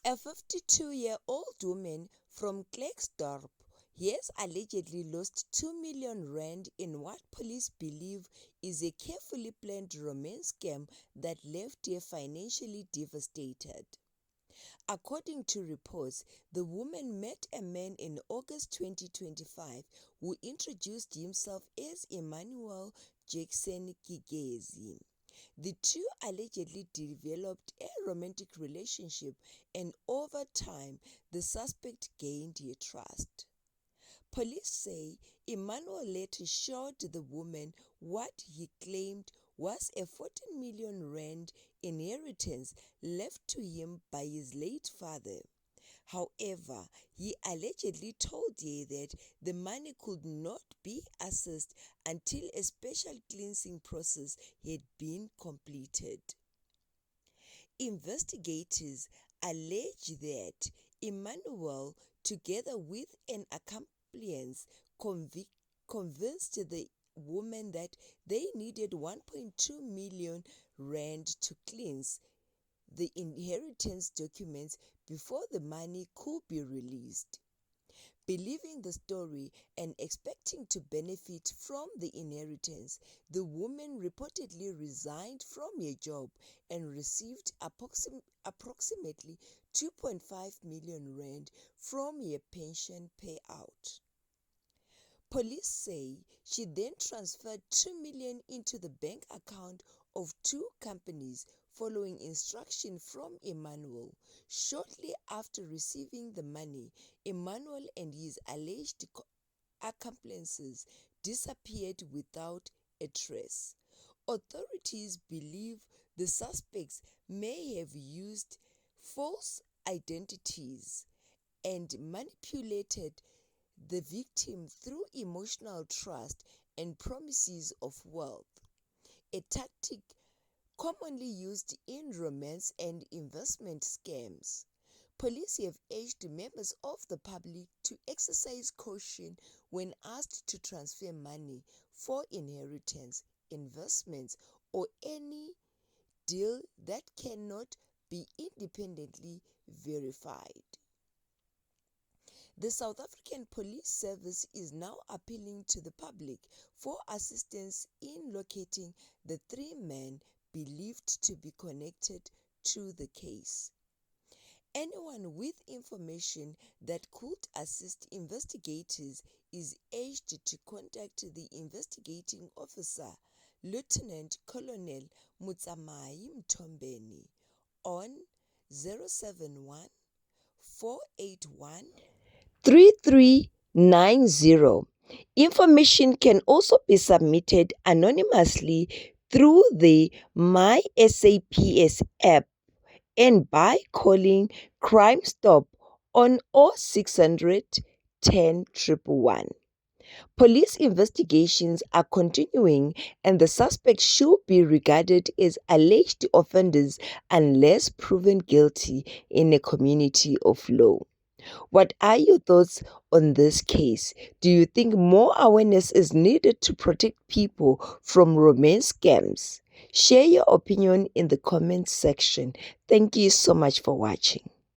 A 52-year-old woman from Klerksdorp has allegedly lost 2 million rand in what police believe is a carefully planned romance scam that left her financially devastated. According to reports, the woman met a man in August 2025 who introduced himself as Emmanuel Jackson Kigezi. The two allegedly developed a romantic relationship, and over time, the suspect gained her trust. Police say Emmanuel later showed the woman what he claimed was a 14 million rand inheritance left to him by his late father. However, he allegedly told her that the money could not be accessed until a special cleansing process had been completed. Investigators allege that Emmanuel, together with an accomplice, convinced the woman that they needed 1.2 million rand to cleanse the inheritance documents before the money could be released. Believing the story and expecting to benefit from the inheritance, the woman reportedly resigned from her job and received approximately 2.5 million rand from her pension payout. Police say she then transferred 2 million into the bank account of two companies following instruction from Emmanuel. Shortly after receiving the money, Emmanuel and his alleged accomplices disappeared without a trace. Authorities believe the suspects may have used false identities and manipulated the victim through emotional trust and promises of wealth, a tactic commonly used in romance and investment scams. Police have urged members of the public to exercise caution when asked to transfer money for inheritance, investments, or any deal that cannot be independently verified. The South African Police Service is now appealing to the public for assistance in locating the three men believed to be connected to the case. Anyone with information that could assist investigators is urged to contact the investigating officer, Lieutenant Colonel Mutsamai Mtombeni, on 071 481 3390. Information can also be submitted anonymously through the MySAPS app and by calling Crime Stop on 0600 10 111. Police investigations are continuing and the suspects should be regarded as alleged offenders unless proven guilty in a community of law. What are your thoughts on this case? Do you think more awareness is needed to protect people from romance scams? Share your opinion in the comments section. Thank you so much for watching.